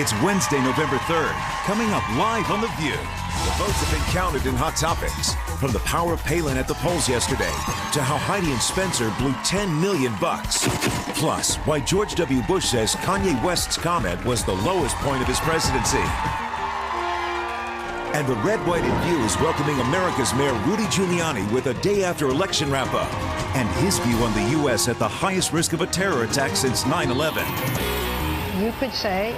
It's Wednesday, November 3rd. Coming up live on The View. The votes have been counted in Hot Topics. From the power of Palin at the polls yesterday to how Heidi and Spencer blew $10 million. Plus, why George W. Bush says Kanye West's comment was the lowest point of his presidency. And the Red, White, and View is welcoming America's Mayor Rudy Giuliani with a day after election wrap-up and his view on the U.S. at the highest risk of a terror attack since 9/11. You could say,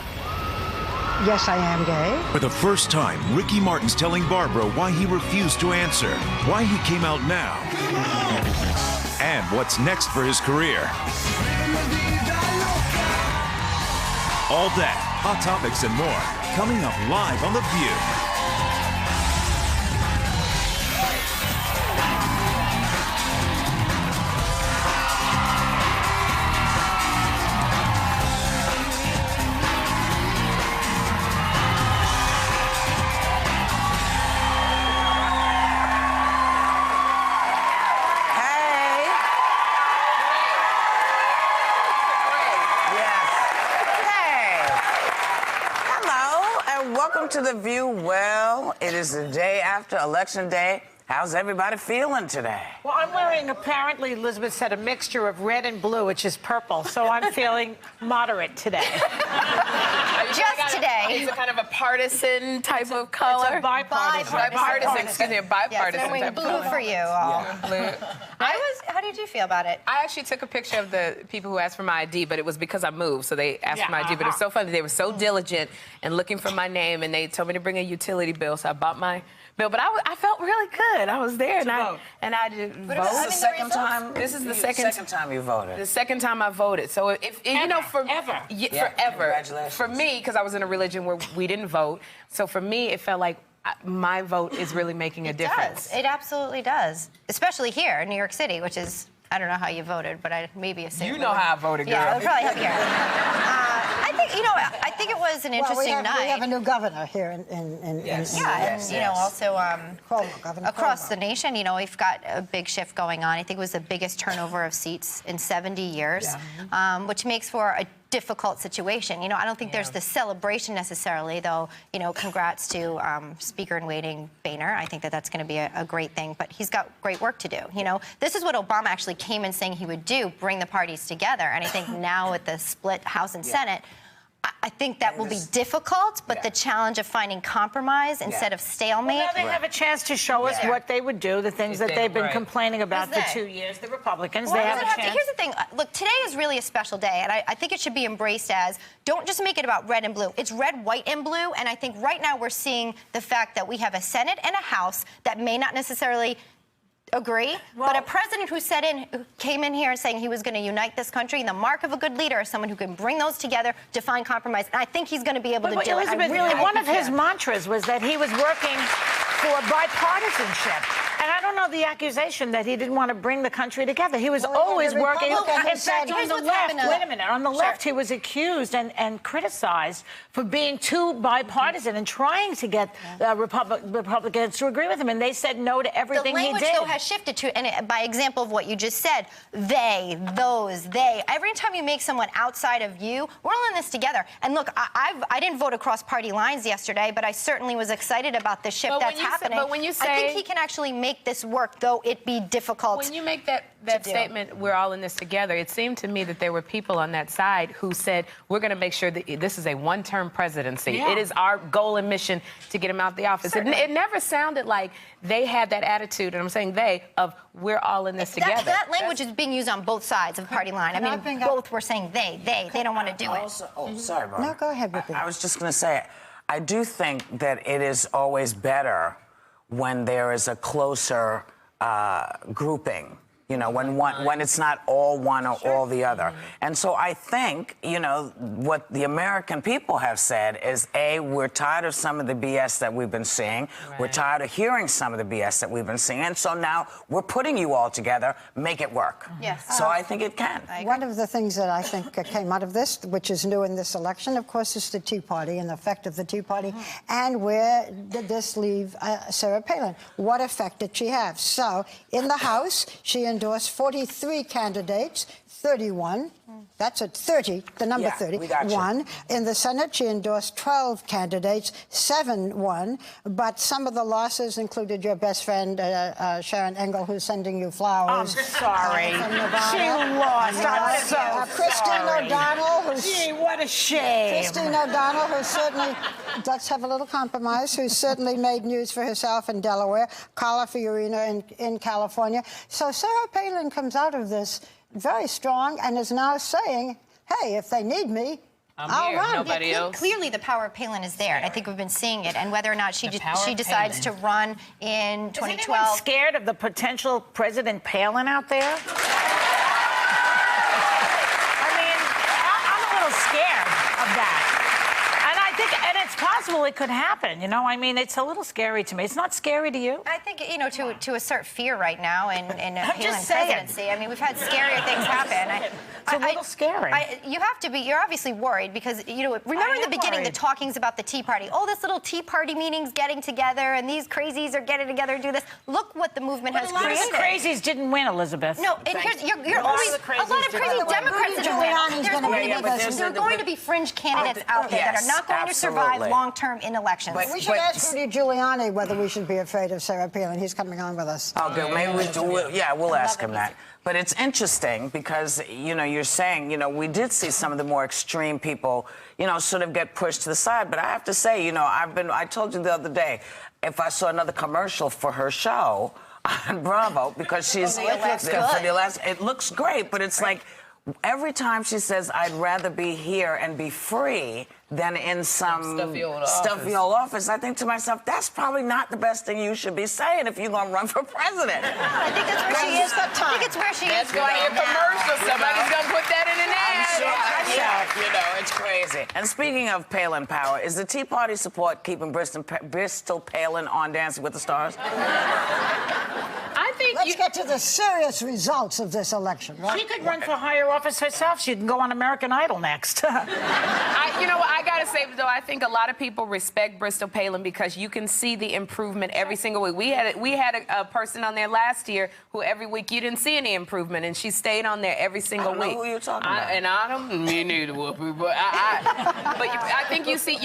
yes, I am gay. For the first time, Ricky Martin's telling Barbara why he refused to answer, why he came out now, and what's next for his career. All that, Hot Topics and more, coming up live on The View. To The View. Well, it is the day after Election Day. How's everybody feeling today? Well, I'm wearing, apparently, Elizabeth said, a mixture of red and blue, which is purple, so I'm feeling moderate today. Just today. It's a kind of a partisan type of color. It's a bipartisan. Excuse me, a bipartisan yes, I'm wearing type blue of color. for you all. Yeah, blue. How did you feel about it? I actually took a picture of the people who asked for my ID, but it was because I moved, so they asked for my ID. But it's so funny. They were so diligent and looking for my name, and they told me to bring a utility bill, so I bought my bill. But I felt really good. I was there, and I did vote. This is the second time. This is the second time you voted. The second time I voted. So if you know, forever. Congratulations. For me, because I was in a religion where we didn't vote, so for me it felt like my vote is really making a difference. It absolutely does, especially here in New York City, which is, I don't know how you voted, but maybe a safe. You know how I voted, girl. Yeah, I'll probably help here. I think it was an interesting night. We have a new governor here also Governor across Cuomo. the nation, we've got a big shift going on. I think it was the biggest turnover of seats in 70 years, which makes for a difficult situation. I don't think there's the celebration necessarily, though. Congrats to Speaker in Waiting Boehner. I think that's going to be a great thing, but he's got great work to do. This is what Obama actually came in saying he would do, bring the parties together. And I think now with the split House and Senate, I think that will be difficult, but the challenge of finding compromise instead of stalemate. Well, now they have a chance to show us what they would do, the things that they've been complaining about for 2 years. The Republicans, well, they have a chance. Here's the thing. Look, today is really a special day, and I think it should be embraced as, don't just make it about red and blue. It's red, white, and blue, and I think right now we're seeing the fact that we have a Senate and a House that may not necessarily agree, but a president who came in here saying he was going to unite this country, and the mark of a good leader is someone who can bring those together to find compromise. And I think he's going to be able to do it. One of his mantras was that he was working for bipartisanship. And I don't know the accusation that he didn't want to bring the country together. He was always working. In fact, on the left, wait a minute, on the left, he was accused and criticized for being too bipartisan and trying to get Republicans to agree with him. And they said no to everything he did. The language, though, has shifted to, and by example of what you just said, they, those, they. Every time you make someone outside of you, we're all in this together. And look, I didn't vote across party lines yesterday, but I certainly was excited about the shift that's happening. But when you say, I think he can actually make this work, though it be difficult. When you make that statement, we're all in this together, it seemed to me that there were people on that side who said, we're going to make sure that this is a one-term presidency. It is our goal and mission to get him out the office. It never sounded like they had that attitude, and I'm saying they, of we're all in this together. That language is being used on both sides of the party line. I mean, both were saying they don't want to do it. Sorry, Barbara. No, go ahead, Ricky. I was just going to say, I do think that it is always better when there is a closer grouping, when it's not all one or all the other. And so I think, what the American people have said is, A, we're tired of some of the BS that we've been seeing. Right. We're tired of hearing some of the BS that we've been seeing. And so now we're putting you all together, make it work. Yes. So I think it can. One of the things that I think came out of this, which is new in this election, of course, is the Tea Party and the effect of the Tea Party. And where did this leave Sarah Palin? What effect did she have? So in the House, she endorsed endorsed 43 candidates, 31. That's at 30, the number 30, we got you. won. In the Senate, she endorsed 12 candidates, 7 won. But some of the losses included your best friend, Sharon Engel, who's sending you flowers. I'm sorry. From Nevada. She lost. I'm so Christine O'Donnell, who's... Gee, what a shame. Christine O'Donnell, who certainly, let's have a little compromise, who certainly made news for herself in Delaware, Carla Fiorina in California. So Sarah Palin comes out of this very strong and is now saying, hey, if they need me, I'll run. Nobody else. Clearly, the power of Palin is there, and I think we've been seeing it. And whether or not she decides to run in 2012. Is anyone scared of the potential President Palin out there? I mean, I'm a little scared of that. And it's possible it could happen, you know? I mean, it's a little scary to me. It's not scary to you? I think, you know, to assert fear right now in a Palin presidency. I mean, we've had scarier things happen. It's a little scary. You have to be, you're obviously worried because, you know, remember in the beginning the talkings about the Tea Party. Oh, this little Tea Party meetings getting together and these crazies are getting together to do this. Look what the movement has created. A lot of crazies didn't win, Elizabeth. No, and here's, you're always, a lot of crazy Democrats didn't win. There's going to be fringe candidates out there that are not going to survive long-term in elections. We should ask Rudy Giuliani whether we should be afraid of Sarah Palin. He's coming on with us. Oh, good. Maybe we'll ask him that. But it's interesting because, you know, you're saying, you know, we did see some of the more extreme people, you know, sort of get pushed to the side. But I have to say, you know, I told you the other day, if I saw another commercial for her show on Bravo, because she's, it looks great, but it's like, every time she says, I'd rather be here and be free than in some stuffy old office, I think to myself, that's probably not the best thing you should be saying if you're going to run for president. I think that's where she is. I think it's where she is. That's going to be a commercial. Somebody's going to put that in an ad. You know, it's crazy. And speaking of Palin power, is the Tea Party support keeping Bristol Palin on Dancing with the Stars? I think Let's get to the serious results of this election, right? She could run for higher office herself. She can go on American Idol next. You know what? I gotta say, though, I think a lot of people respect Bristol Palin because you can see the improvement every single week. We had a person on there last year who every week you didn't see any improvement, and she stayed on there every single week. I don't know who you're talking about. And I don't, me neither, Whoopi, but I think you see,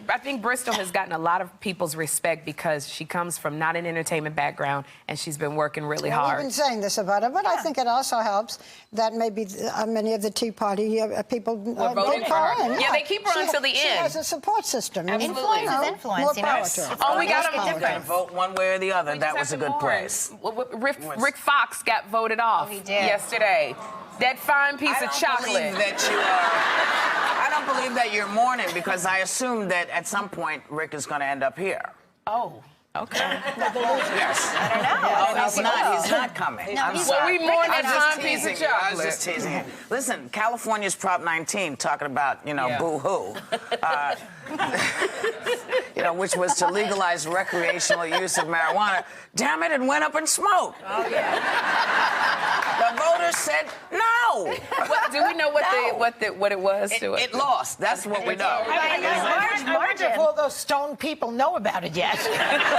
I think Bristol has gotten a lot of people's respect because she comes from not an entertainment background, and she's been working really hard. We've been saying this about her, but I think it also helps that maybe many of the Tea Party people voting for her. Yeah, they keep her until the end. She has a support system. Influence is influence, More you know? power to her. Oh, we got You got to vote one way or the other. That was a good place. Rick Fox got voted off yesterday. That fine piece of chocolate. I don't believe that you're mourning because I assume that at some point Rick is going to end up here. Oh. Okay. Yes. I don't know. Oh, he's not coming. No, I'm he's sorry. we mourn that fine piece of chocolate. I was just teasing you. Listen, California's Prop 19 talking about, you know, boo-hoo. You know, which was to legalize recreational use of marijuana. Damn it, it went up in smoke. Oh, yeah. The voters said no. Do we know what it was? It lost. That's what we know. I wonder if all those stoned people know about it yet.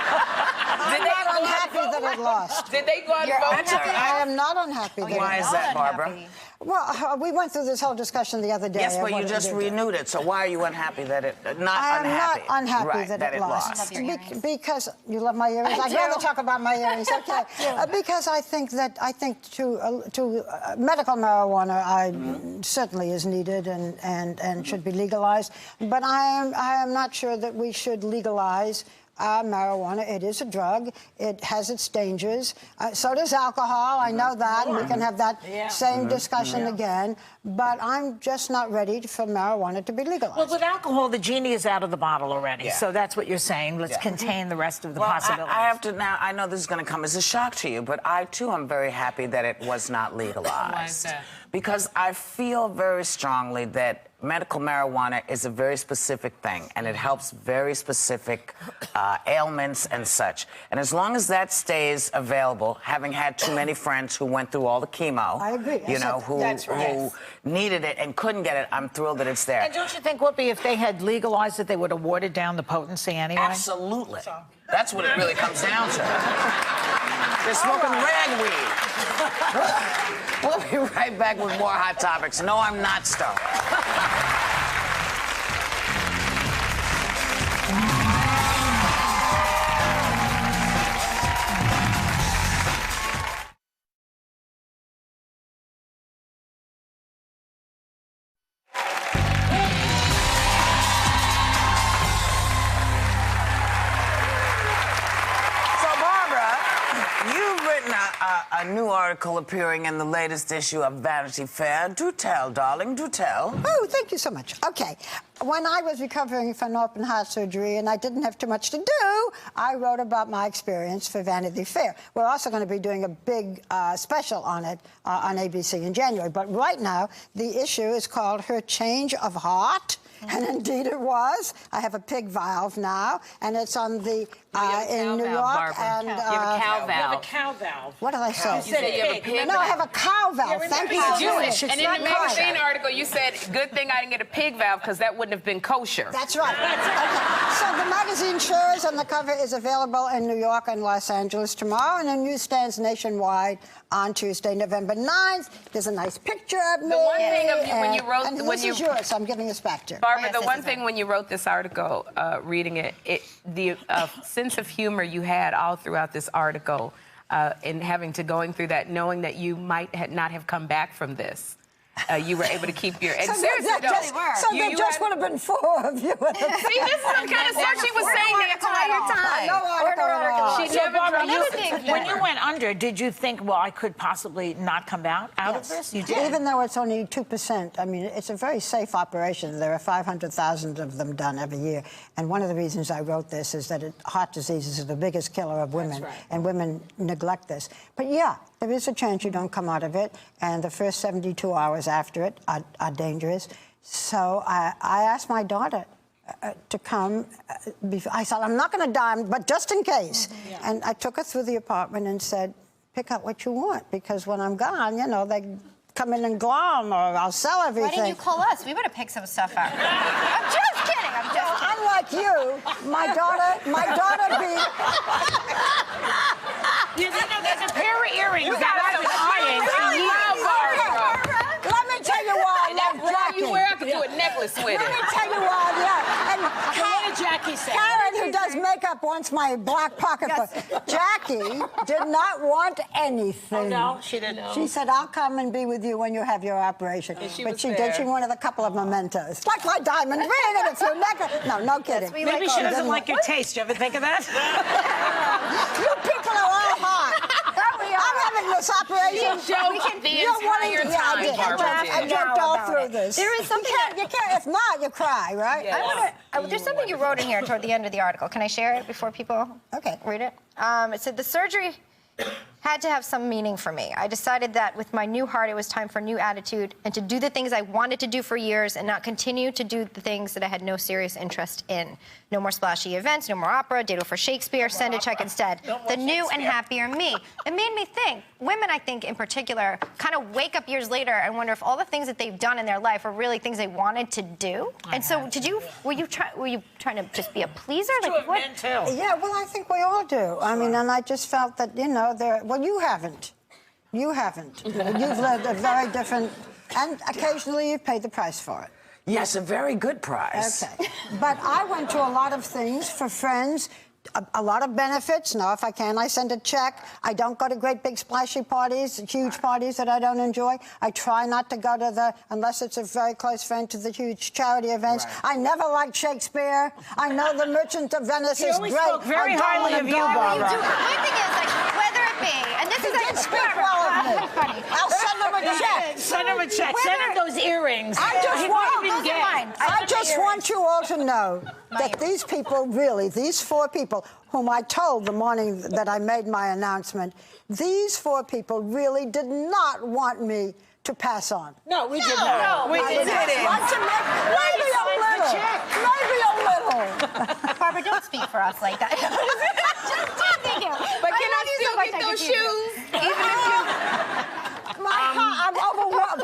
I'm not unhappy that it lost. Did they go out and vote? I am not unhappy that it lost. Why is that, Barbara? Well, we went through this whole discussion the other day. Yes, but you just renewed it. So why are you unhappy that it I am not unhappy right, that it lost. Because you love my earrings. I'd do. rather talk about my earrings. Okay. Because I think to medical marijuana certainly is needed and should be legalized. But I am not sure that we should legalize marijuana. It is a drug. It has its dangers. So does alcohol. I know that. And we can have that same discussion again. But I'm just not ready for marijuana to be legalized. Well, with alcohol, the genie is out of the bottle already. So that's what you're saying. Let's contain the rest of the possibilities. I have to now. I know this is going to come as a shock to you, but I too am very happy that it was not legalized. Why is that? Because I feel very strongly that medical marijuana is a very specific thing, and it helps very specific ailments and such. And as long as that stays available, having had too many friends who went through all the chemo, I agree. you know, who needed it and couldn't get it, I'm thrilled that it's there. And don't you think, Whoopi, if they had legalized it, they would have watered down the potency anyway? Absolutely. That's what it really comes down to. They're smoking ragweed. We'll be right back with more Hot Topics. No, I'm not stoned. A new article appearing in the latest issue of Vanity Fair. Do tell, darling, do tell. Oh, thank you so much. Okay. When I was recovering from open heart surgery and I didn't have too much to do, I wrote about my experience for Vanity Fair. We're also going to be doing a big special on it on ABC in January. But right now, the issue is called Her Change of Heart. And indeed it was. I have a pig valve now, and it's on the in New York. And you have a cow valve. You have a cow valve. What did I say? You said you have a pig. No, I have a cow valve. Thank you for doing it. And in the magazine article, you said, "Good thing I didn't get a pig valve because that wouldn't have been kosher." That's right. Okay. So the magazine shows on the cover is available in New York and Los Angeles tomorrow, and in newsstands nationwide on Tuesday, November 9th. There's a nice picture of me. The one thing of you, when you wrote, and this is yours, so I'm giving this back to you. Barbara, the one thing when you wrote this article, reading it, the sense of humor you had all throughout this article, in having to going through that, knowing that you might not have come back from this. You were able to keep your... And so seriously, there just would have been 4 of you. See, this is the kind of stuff she was saying the entire time. She never when you went under, did you think, well, I could possibly not come out of this? You did. Even though it's only 2%, I mean, it's a very safe operation. There are 500,000 of them done every year. And one of the reasons I wrote this is that heart disease is the biggest killer of women, and women neglect this. But yeah, there is a chance you don't come out of it, and the first 72 hours after it are dangerous. So I asked my daughter to come. I said, I'm not going to die, but just in case. And I took her through the apartment and said, pick out what you want, because when I'm gone, you know, they come in and glom, or I'll sell everything. Why didn't you call us? We would have picked some stuff out. I'm just kidding. I'm just kidding. Unlike you, my daughter You know, there's a pair of earrings that I've been eyeing. Let me tell you why I love Jackie. You wear, I could do a necklace with it. Let me tell you why, And what did Jackie say? Karen, who does makeup, wants my black pocketbook. Jackie did not want anything. Oh, no, she didn't. She said, I'll come and be with you when you have your operation. But she did. She wanted a couple of mementos. Like my diamond ring and a few necklaces. No kidding. Maybe she doesn't like your taste. You ever think of that? You people are all hot. I'm having this operation. We can the entire time, I jumped all through this. There is something you can't. If not, you cry, right? Yes. There's something you wrote in here toward the end of the article. Can I share it before people read it? It said, the surgery had to have some meaning for me. I decided that with my new heart, it was time for a new attitude and to do the things I wanted to do for years and not continue to do the things that I had no serious interest in. No more splashy events, no more opera, ditto for Shakespeare, send a check instead. The new and happier me. It made me think, women, I think, in particular, kind of wake up years later and wonder if all the things that they've done in their life are really things they wanted to do. And so were you trying to just be a pleaser? Like, what? Men too. Yeah, well, I think we all do. I mean, and I just felt that, you know, well, you haven't. You haven't. You've lived a very different, and occasionally you've paid the price for it. Yes, a very good price. Okay. But I went to a lot of things for friends, a lot of benefits. Now, if I can, I send a check. I don't go to great big splashy parties, huge parties that I don't enjoy. I try not to go to unless it's a very close friend, to the huge charity events. I never liked Shakespeare. I know The Merchant of Venice is great. Spoke very highly of you, Barbara. My thing is, like, whether it be, and this is did speak well of me. I'll send them a check. Send him a check. Send him those earrings. I just want you all to know that these people really, these 4 people whom I told the morning that I made my announcement, these 4 people really did not want me to pass on. No, we did not. We didn't. Maybe a little. Maybe a little. Barbara, don't speak for us like that. Thank you. But can I still get those shoes? Even if I'm overwhelmed.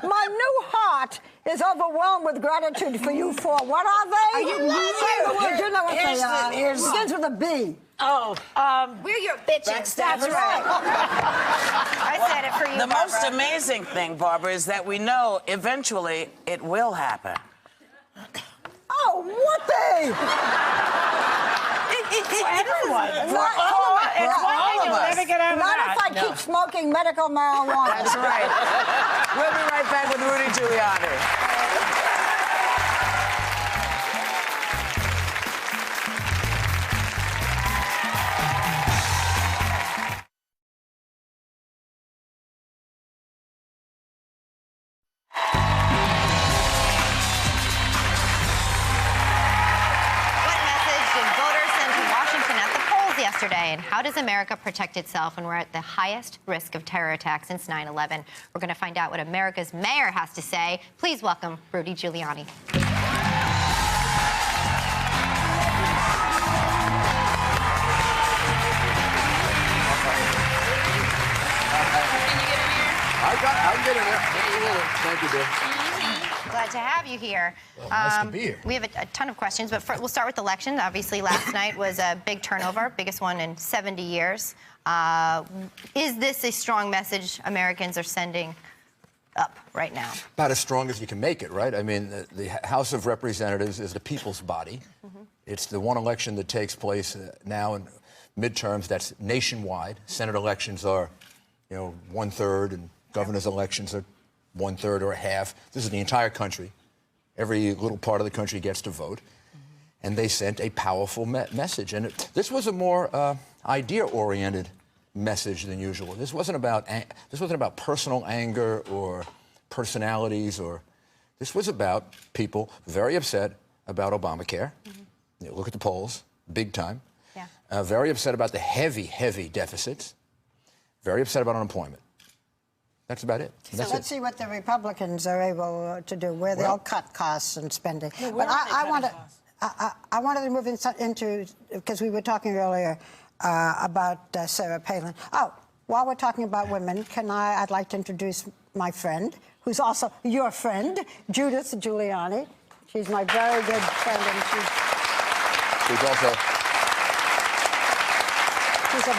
My new heart is is overwhelmed with gratitude for you four. What are they? You say the word. You know what they are. It here's- begins with a B. Oh, We're your bitches. That's right. I said it for you, The most Barbara. amazing thing, Barbara, is that we know eventually it will happen. Oh, what they? everyone. Not For all of us. You'll never get out of Not that. if I keep smoking medical marijuana. That's right. We'll be right back with Rudy Giuliani. What message did voters send to Washington at the polls yesterday? And how does America protect itself when we're at the highest risk of terror attack since 9/11? We're going to find out what America's mayor has to say. Please welcome Rudy Giuliani. I'm getting there. Thank you, dear. Glad to have you here. Nice to be here. We have a ton of questions, but we'll start with the election. Obviously, last night was a big turnover, biggest one in 70 years. Is this a strong message Americans are sending up right now? About as strong as you can make it, right? I mean, the House of Representatives is the people's body. It's the one election that takes place now in midterms that's nationwide. Senate elections are, 1/3, and governor's elections are 1/3 or a half. This is the entire country. Every little part of the country gets to vote. And they sent a powerful message. And this was a more idea-oriented message than usual. This wasn't about personal anger or personalities, this was about people very upset about Obamacare. Look at the polls, big time. Yeah. Very upset about the heavy deficits. Very upset about unemployment. That's about it. So let's see what the Republicans are able to do, where they'll cut costs and spending. But I wanted to move into, because we were talking earlier about Sarah Palin. Oh, while we're talking about women, I'd like to introduce my friend, who's also your friend, Judith Giuliani. She's my very good friend, and she's also... She's a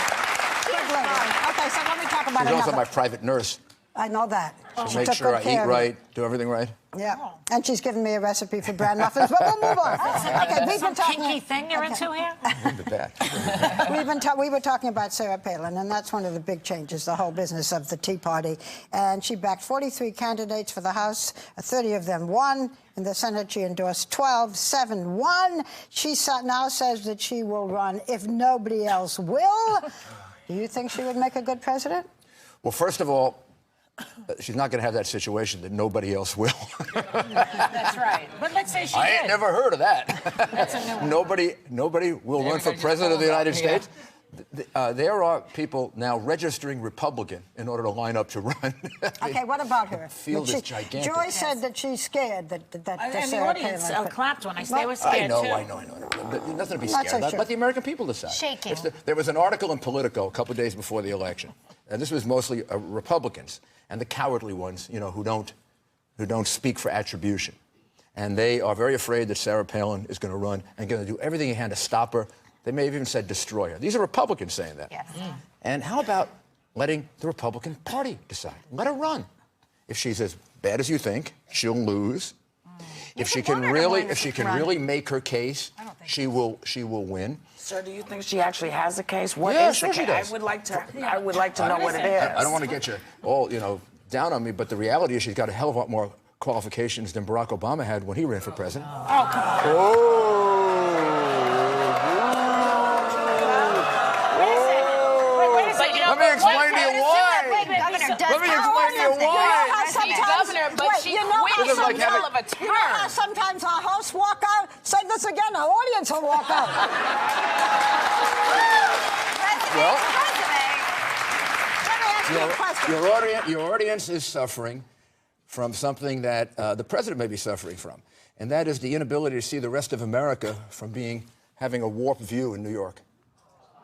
good lady. Okay, so let me talk about She's also my private nurse. I know that. She makes sure I eat right, do everything right. Yeah, and she's given me a recipe for bran muffins, but we'll move on. Okay, we've been talking... kinky thing you're into here? We were talking about Sarah Palin, and that's one of the big changes, the whole business of the Tea Party. And she backed 43 candidates for the House. 30 of them won. In the Senate, she endorsed 12. 7 won. She now says that she will run if nobody else will. Do you think she would make a good president? Well, first of all, she's not going to have that situation that nobody else will. That's right. But let's say she I did. ain't never heard of that. That's a new one. Nobody will run for president of the United States. There are people now registering Republican in order to line up to run. Okay, what about her? The field is gigantic. Joy said that she's scared that And the Sarah audience Palin... clapped when they were scared, I too. know. Nothing to be Not scared so of. sure. Let the American people decide. Shaking. There was an article in Politico a couple of days before the election, and this was mostly Republicans and the cowardly ones, who don't speak for attribution. And they are very afraid that Sarah Palin is going to run and going to do everything they can to stop her. They may have even said destroy her. These are Republicans saying that. Yes. And how about letting the Republican Party decide? Let her run. If she's as bad as you think, she'll lose. If she can really make her case, she will win. Sir, do you think she actually has a case? What Yeah, is sure the she case? does. I would like to know what it is. I don't want to get you all, down on me, but the reality is she's got a hell of a lot more qualifications than Barack Obama had when he ran for president. Oh, come on. Let me explain to you why. Governor does Let me explain to you why. Governor, but she quit This is like in the middle of a You know how term. sometimes our hosts walk out? Say this again, our audience will walk out. Well, Let me ask you a question. your audience is suffering from something that the president may be suffering from, and that is the inability to see the rest of America from having a warped view in New York.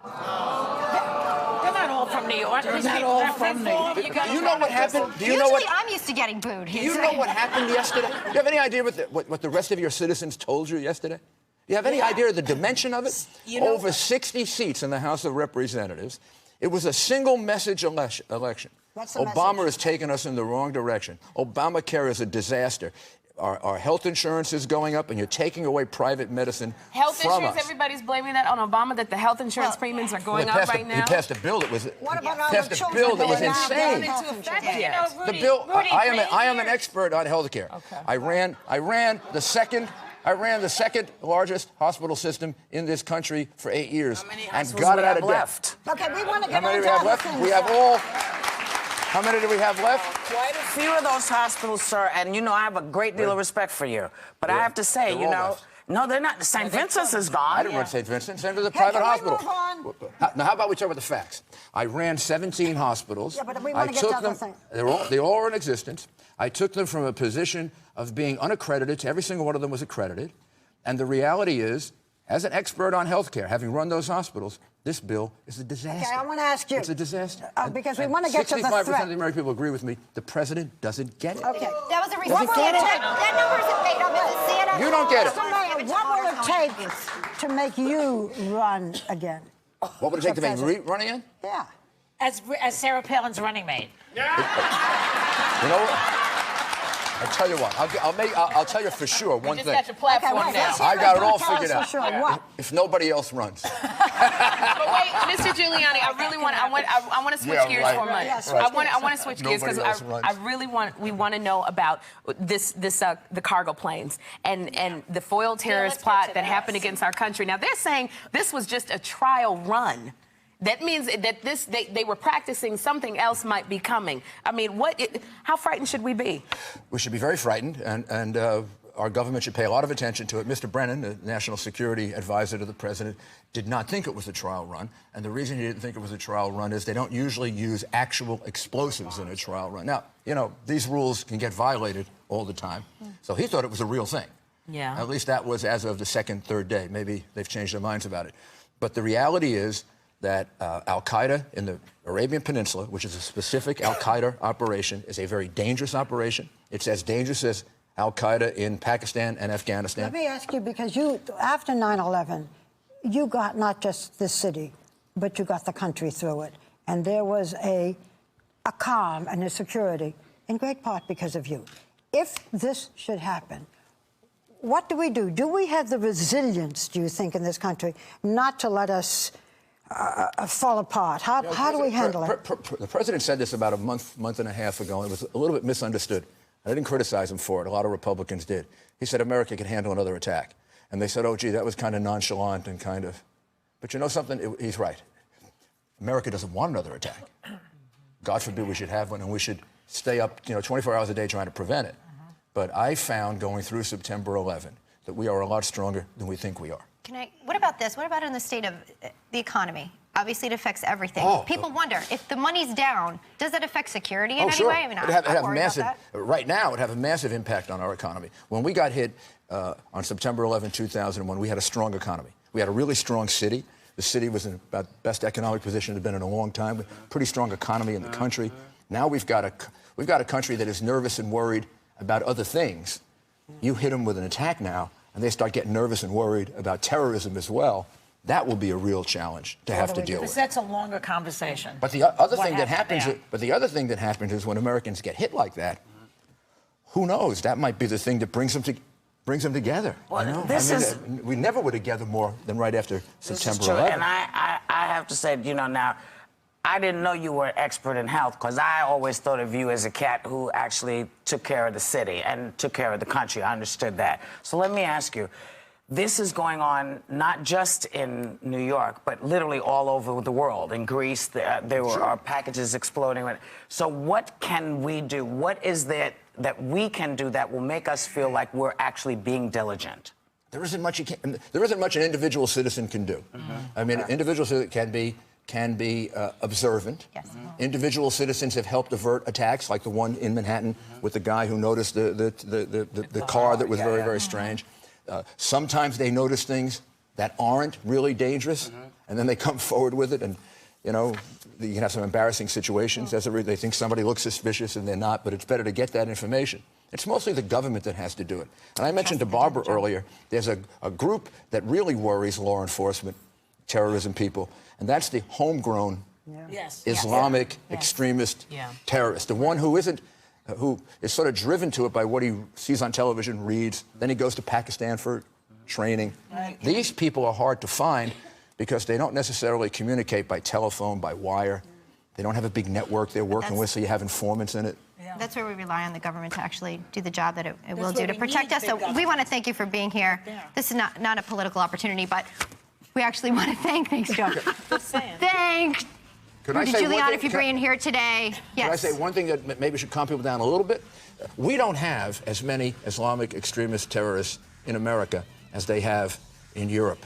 They're not all from New York. They're not all from New York. Do you know what happened? Do you know Usually what? I'm used used to getting booed. Do you know what happened yesterday? Do you have any idea what the rest of your citizens told you yesterday? Do you have any idea of the dimension of it? Over 60 seats in the House of Representatives. It was a single message election. Obama has taken us in the wrong direction. Obamacare is a disaster. Our health insurance is going up, and you're taking away private medicine health from insurance, us. Everybody's blaming that on Obama, that the health insurance premiums are going up right now. He passed a bill that was insane. The bill. I am an expert on health care. Okay. I ran the second largest hospital system in this country for 8 years and got it out of debt. Okay, we want to get How many do we have left? We have all. How many do we have left? Quite a few of those hospitals, sir, and I have a great deal of respect for you. But I have to say, no, they're not. St. Vincent's is gone. I didn't run St. Vincent. St. Vincent's a private hospital. Now, how about we talk about the facts? I ran 17 hospitals. Yeah, but we want to get to other things. They all are in existence. I took them from a position of being unaccredited to every single one of them was accredited. And the reality is, as an expert on health care, having run those hospitals, this bill is a disaster. Okay, I want to ask you. It's a disaster. Because we want to get to the threat. 65% of the American people agree with me. The president doesn't get it. Okay. That was a recent that number isn't made up. It's CNN. You don't get it. Mr. Mayor, what will it take to make you run again? What would it take to make me run again? Yeah. As Sarah Palin's running mate. You know what? I'll tell you what. I'll tell you for sure one thing. Got your platform now. I got it all figured out. Sure. What? If nobody else runs. But wait, Mr. Giuliani, I want to switch gears for a moment. Yes, I want to switch gears because we want to know about the cargo planes and the foiled terrorist plot that happened against our country. Now they're saying this was just a trial run. That means that they were practicing something else might be coming. I mean, how frightened should we be? We should be very frightened, and our government should pay a lot of attention to it. Mr. Brennan, the national security advisor to the president, did not think it was a trial run. And the reason he didn't think it was a trial run is they don't usually use actual explosives in a trial run. Now, these rules can get violated all the time. So he thought it was a real thing. Yeah. At least that was as of the second, third day. Maybe they've changed their minds about it. But the reality is that Al-Qaeda in the Arabian Peninsula, which is a specific Al-Qaeda operation, is a very dangerous operation. It's as dangerous as Al-Qaeda in Pakistan and Afghanistan. Let me ask you, because after 9/11, you got not just this city, but you got the country through it. And there was a calm and a security, in great part because of you. If this should happen, what do we do? Do we have the resilience, do you think, in this country, not to let us fall apart? How do we handle it? The president said this about a month and a half ago, and it was a little bit misunderstood. I didn't criticize him for it. A lot of Republicans did. He said America can handle another attack. And they said, oh, gee, that was kind of nonchalant and kind of... But you know something? He's right. America doesn't want another attack. God forbid we should have one, and we should stay up 24 hours a day trying to prevent it. But I found, going through September 11, that we are a lot stronger than we think we are. What about this? What about in the state of the economy? Obviously, it affects everything. People wonder, if the money's down, does that affect security in any way? I mean, it'd have massive. Right now, it'd have a massive impact on our economy. When we got hit on September 11, 2001, we had a strong economy. We had a really strong city. The city was in about the best economic position it had been in a long time. Pretty strong economy in the country. Now we've got a country that is nervous and worried about other things. You hit them with an attack now, and they start getting nervous and worried about terrorism as well. That will be a real challenge to have to deal with. That's a longer conversation. But the other thing that happens is when Americans get hit like that, who knows? That might be the thing that brings them together. Well, we never were together more than right after September 11. And I have to say, now, I didn't know you were an expert in health, because I always thought of you as a cat who actually took care of the city and took care of the country. I understood that. So let me ask you, this is going on not just in New York, but literally all over the world. In Greece, there were packages exploding. So what can we do? What is that we can do that will make us feel like we're actually being diligent? There isn't much an individual citizen can do. I mean, an individual citizen can be observant. Yes. Individual citizens have helped avert attacks, like the one in Manhattan with the guy who noticed the car that was very, very strange. Sometimes they notice things that aren't really dangerous, and then they come forward with it. And You know, you can have some embarrassing situations. They think somebody looks suspicious and they're not, but it's better to get that information. It's mostly the government that has to do it. And I mentioned to Barbara earlier, there's a group that really worries law enforcement, terrorism people, and that's the homegrown Islamic extremist terrorist. The one who is sort of driven to it by what he sees on television, reads, then he goes to Pakistan for training. Right. These people are hard to find because they don't necessarily communicate by telephone, by wire. They don't have a big network they're working with, so you have informants in it. Yeah. That's where we rely on the government to actually do the job that it will do to protect us. So we want to thank you for being here. This is not a political opportunity, but we actually want to thank, thank Rudy Giuliani for being here today. Yes. Can I say one thing that maybe should calm people down a little bit? We don't have as many Islamic extremist terrorists in America as they have in Europe.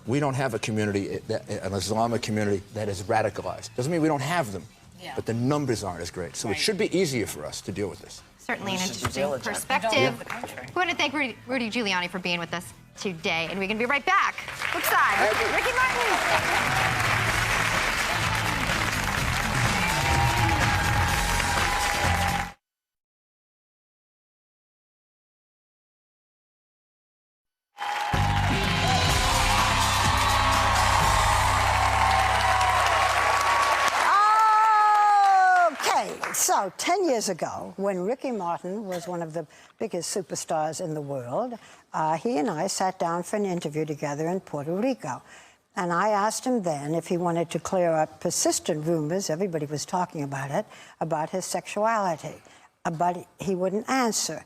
We don't have a community, an Islamic community that is radicalized. Doesn't mean we don't have them, but the numbers aren't as great. So it should be easier for us to deal with this. Certainly an interesting perspective. We want to thank Rudy Giuliani for being with us today, and we're going to be right back. Flipside, Ricky Martin. So, 10 years ago, when Ricky Martin was one of the biggest superstars in the world, he and I sat down for an interview together in Puerto Rico. And I asked him then if he wanted to clear up persistent rumors, everybody was talking about it, about his sexuality. But he wouldn't answer.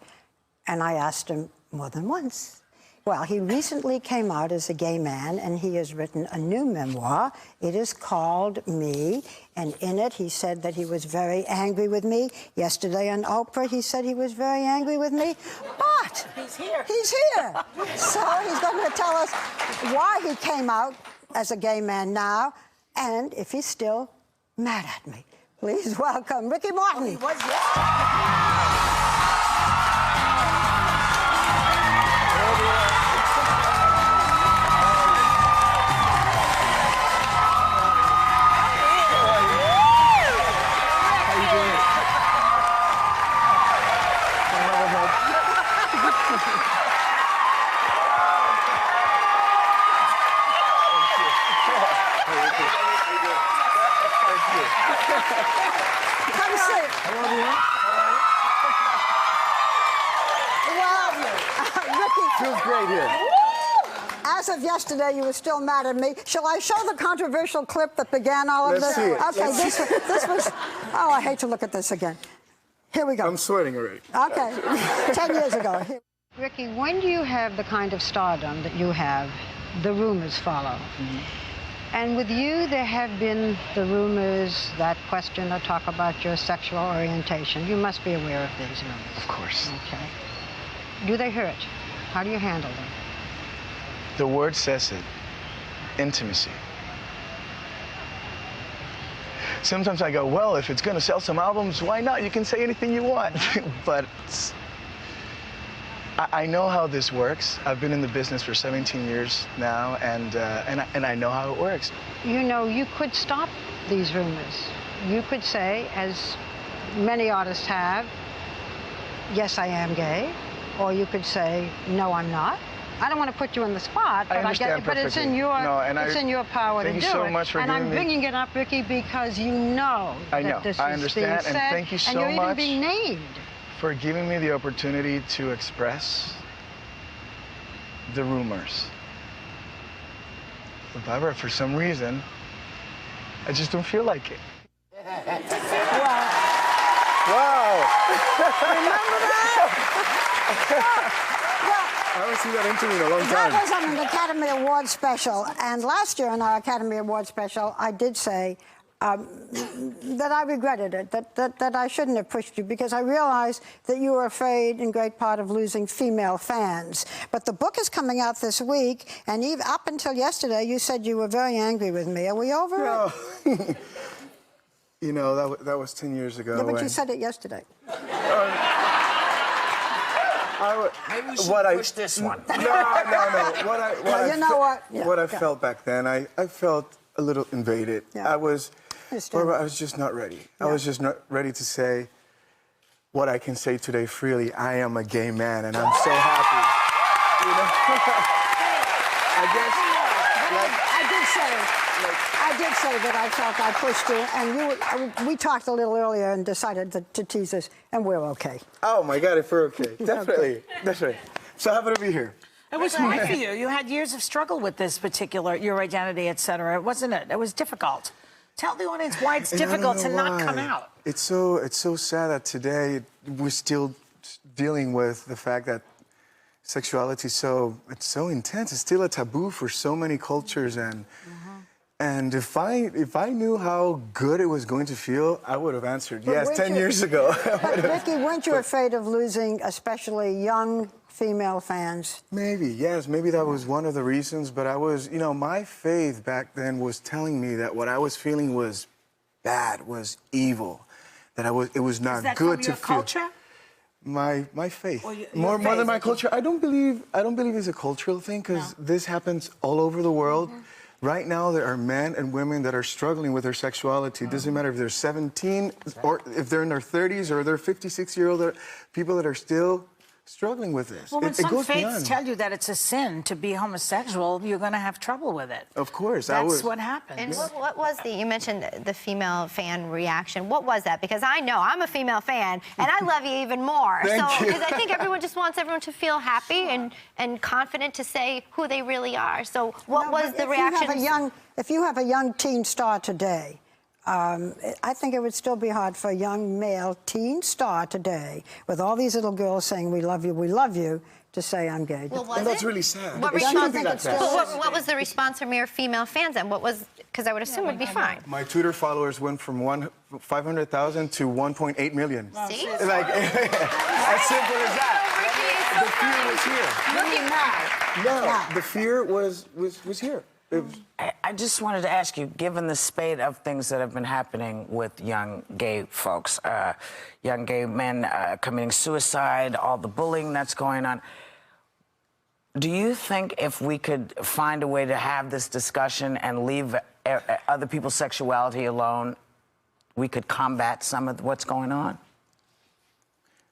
And I asked him more than once. Well, he recently came out as a gay man, and he has written a new memoir. It is called Me, and in it he said that he was very angry with me. Yesterday on Oprah, he said he was very angry with me, but he's here. He's here. So he's going to tell us why he came out as a gay man now, and if he's still mad at me. Please welcome Ricky Martin. Oh, he was, Come sit. Well, Ricky. Feels great here. As of yesterday, you were still mad at me. Shall I show the controversial clip that began all of this? Let's see it. Okay, this was. Oh, I hate to look at this again. Here we go. I'm sweating already. Okay, 10 years ago. Ricky, when do you have the kind of stardom that you have, the rumors follow. And with you, there have been the rumors that question or talk about your sexual orientation. You must be aware of these rumors. Of course. Okay. Do they hurt? How do you handle them? The word says it. Intimacy. Sometimes I go, well, if it's going to sell some albums, why not? You can say anything you want. But I know how this works. I've been in the business for 17 years now, and I know how it works. You know, you could stop these rumors. You could say, as many artists have, yes, I am gay. Or you could say, no, I'm not. I don't want to put you on the spot, but I get it. But it's in your in your power to do it. Thank you so much for giving me. And I'm bringing it up, Ricky, because you know that this is being said. I understand, and thank you so much. And you're even being named. For giving me the opportunity to express the rumors. However, for some reason, I just don't feel like it. Wow. Remember that? I haven't seen that interview in a long time. That was on an Academy Award special. And last year on our Academy Award special, I did say that I regretted it, that I shouldn't have pushed you, because I realized that you were afraid in great part of losing female fans. But the book is coming out this week, and even up until yesterday, you said you were very angry with me. Are we over it? You know, that was 10 years ago. Yeah, but you said it yesterday. Maybe we should push this one. No. What I felt back then, I felt a little invaded. Yeah. I was just not ready. Yeah. I was just not ready to say what I can say today freely. I am a gay man, and I'm so happy. You know? I did say that I felt I pushed you, and we talked a little earlier and decided to tease us, and we're okay. Oh my God, if we're okay. Definitely. Definitely. So happy to be here. It was hard for you. You had years of struggle with this particular, your identity, et cetera, wasn't it? It was difficult. Tell the audience why it's difficult to not come out. It's so sad that today we're still dealing with the fact that sexuality it's so intense. It's still a taboo for so many cultures, and if I knew how good it was going to feel, I would have answered yes 10 years ago. But Ricky, weren't you afraid of losing, especially young female fans? Maybe, yes. Maybe that was one of the reasons. But I was, you know, my faith back then was telling me that what I was feeling was bad, was evil, that it was not good to feel. Is that from your culture? My faith. Well, more than my culture. I don't believe it's a cultural thing, because this happens all over the world. Right now, there are men and women that are struggling with their sexuality. It doesn't matter if they're 17 or if they're in their 30s or they're 56-year-old people that are still struggling with this. Well, when it some goes faiths beyond. tell you that it's a sin to be homosexual, you're going to have trouble with it. Of course. That's what happens. And what was you mentioned the female fan reaction. What was that? Because I know I'm a female fan, and I love you even more. Thank you. Because I think everyone just wants everyone to feel happy and confident to say who they really are. So what was the reaction? If you have a young teen star today, I think it would still be hard for a young male teen star today, with all these little girls saying, we love you, to say I'm gay. Well, was And that's it? really sad. What, It shouldn't be like that. what was the response from your female fans then? What was, because I would assume it would be fine. My Twitter followers went from 500,000 to 1.8 million. See? Like, as simple as that. The fear was here. No, the fear was here. I just wanted to ask you, given the spate of things that have been happening with young gay folks, young gay men committing suicide, all the bullying that's going on, do you think if we could find a way to have this discussion and leave other people's sexuality alone, we could combat some of what's going on?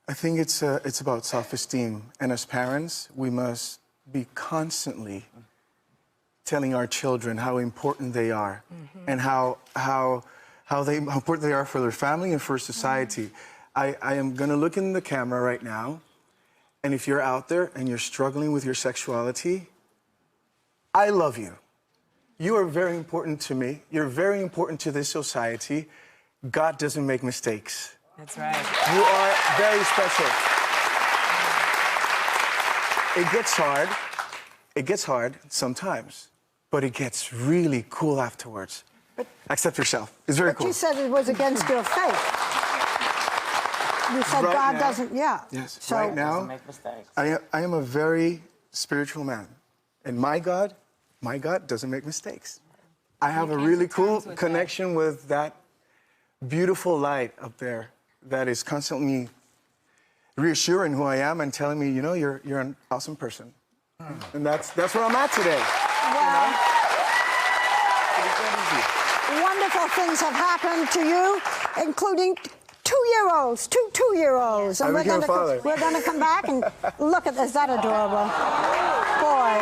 I think it's about self-esteem, and as parents, we must be constantly telling our children how important they are, and how important they are for their family and for society. I am going to look in the camera right now, and if you're out there and you're struggling with your sexuality, I love you. You are very important to me. You're very important to this society. God doesn't make mistakes. That's right. You are very special. It gets hard. It gets hard sometimes, but it gets really cool afterwards. Accept yourself. It's very cool. But you said it was against your faith. You said Right God now- doesn't, Yes, So, right now, Make mistakes. I am a very spiritual man. And my God doesn't make mistakes. I have a really cool connection with that beautiful light up there that is constantly reassuring who I am and telling me, you know, you're an awesome person. And that's where I'm at today. Well, wonderful things have happened to you, including two-year-olds. And I became a father. we're going to come back and look at, is that adorable? Boy.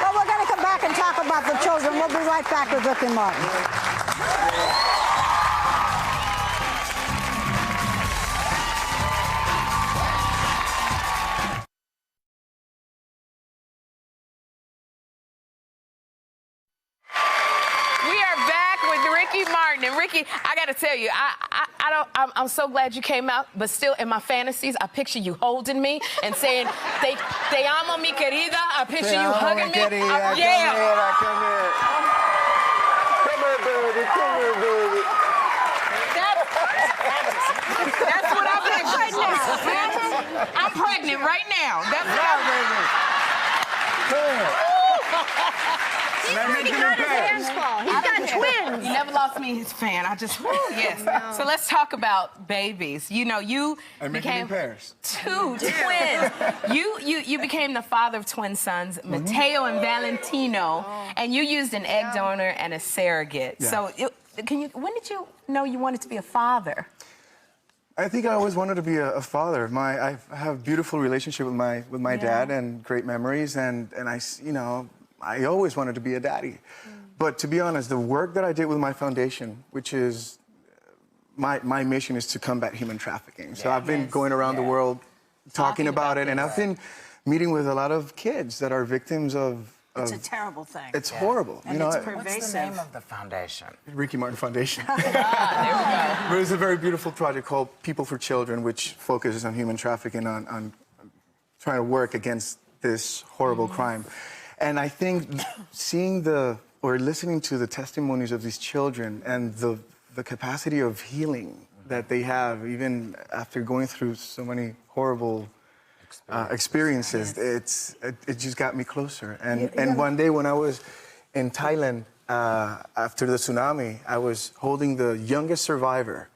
Well, we're going to come back and talk about the children. We'll be right back with Ricky Martin. And Ricky, I got to tell you, I'm so glad you came out, but still in my fantasies, I picture you holding me and saying, te amo, mi querida. I picture you hugging me. Come here. Come here, baby. Come here, baby. That's what I'm picturing now. I'm pregnant right now. That's what I'm baby. Come here. He's pretty got his hands full. He's got Twins. You never lost me as a fan. I just, yes. So let's talk about babies. You know, you became pairs. Two twins. You became the father of twin sons, Matteo and Valentino, and you used an egg donor and a surrogate. Yeah. So when did you know you wanted to be a father? I think I always wanted to be a father. I have a beautiful relationship with my dad and great memories, and I always wanted to be a daddy. But to be honest, the work that I did with my foundation, which is my mission, is to combat human trafficking. So I've been going around the world talking about it, and I've been meeting with a lot of kids that are victims of. It's a terrible thing. It's horrible. And it's pervasive. What's the name of the foundation? Ricky Martin Foundation. There we go. But it's a very beautiful project called People for Children, which focuses on human trafficking, on trying to work against this horrible crime. And I think seeing or listening to the testimonies of these children and the capacity of healing that they have, even after going through so many horrible experiences, it just got me closer. And one day when I was in Thailand after the tsunami, I was holding the youngest survivor.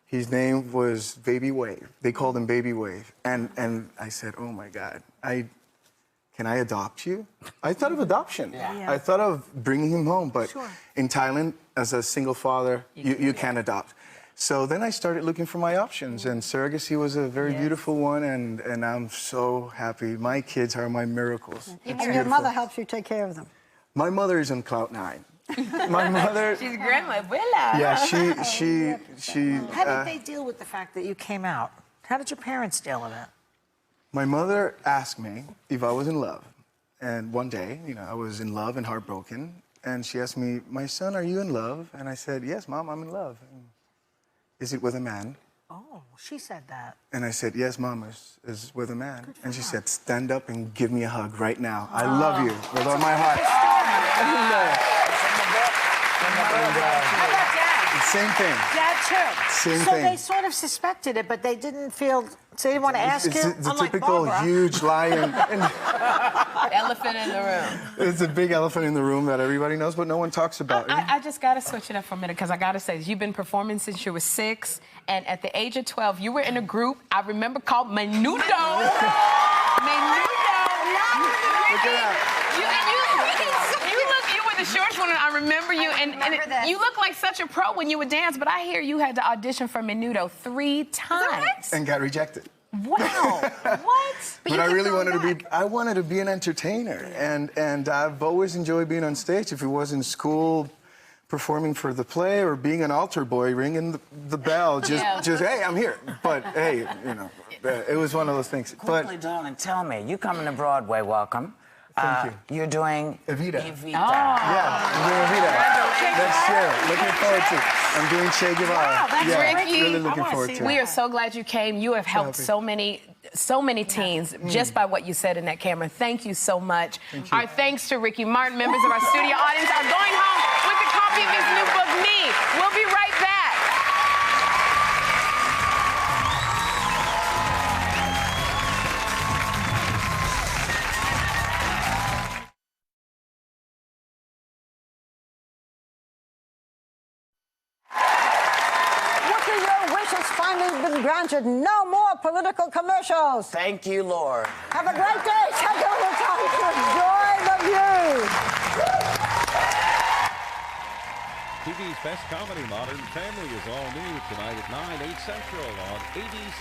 His name was Baby Wave. They called him Baby Wave. And I said, oh my God, can I adopt you? I thought of adoption. I thought of bringing him home, but in Thailand, as a single father, you can't adopt. So then I started looking for my options, and surrogacy was a very beautiful one, and I'm so happy. My kids are my miracles. And your mother helps you take care of them. My mother is on cloud 9. My mother... She's grandma, abuela. Yeah, she... How did they deal with the fact that you came out? How did your parents deal with it? My mother asked me if I was in love. And one day, I was in love and heartbroken, and she asked me, my son, are you in love? And I said, yes, Mom, I'm in love. Is it with a man? Oh, she said that. And I said, yes, Mom, is with a man. And she said, stand up and give me a hug right now. I love you with all my heart. How about Dad? Same thing. Dad, too. Same so thing. They sort of suspected it, but they didn't feel... So they didn't want to ask you? It's the Unlike typical Barbara. huge lion. Elephant in the room. It's a big elephant in the room that everybody knows, but no one talks about. I just got to switch it up for a minute, because I got to say, you've been performing since you were 6, and at the age of 12, you were in a group, I remember, called Menudo. Menudo. Look at that. You were the shortest one, and I remember you, and you look like such a pro when you would dance, but I hear you had to audition for Menudo 3 times. And got rejected. Wow. What? But I really wanted to be an entertainer, and I've always enjoyed being on stage. If it was in school, performing for the play, or being an altar boy, ringing the bell, just hey, I'm here. But hey, it was one of those things. Quickly, darling, tell me, you coming to Broadway? Welcome. Thank you. You're doing Evita. Evita. Yeah, I'm doing Evita. Next year. Looking forward to it. I'm doing Che Guevara. Wow, that's Ricky. Really looking forward to it. We are so glad you came. You have helped so many teens just by what you said in that camera. Thank you so much. Our thanks to Ricky Martin. Members of our studio audience are going home with a copy of his new book, Me. We'll be right back. Finally been granted. No more political commercials. Thank you, Lord. Have a great day. Take a little time to enjoy the view. TV's best comedy, Modern Family, is all new tonight at 9, 8 Central on ABC.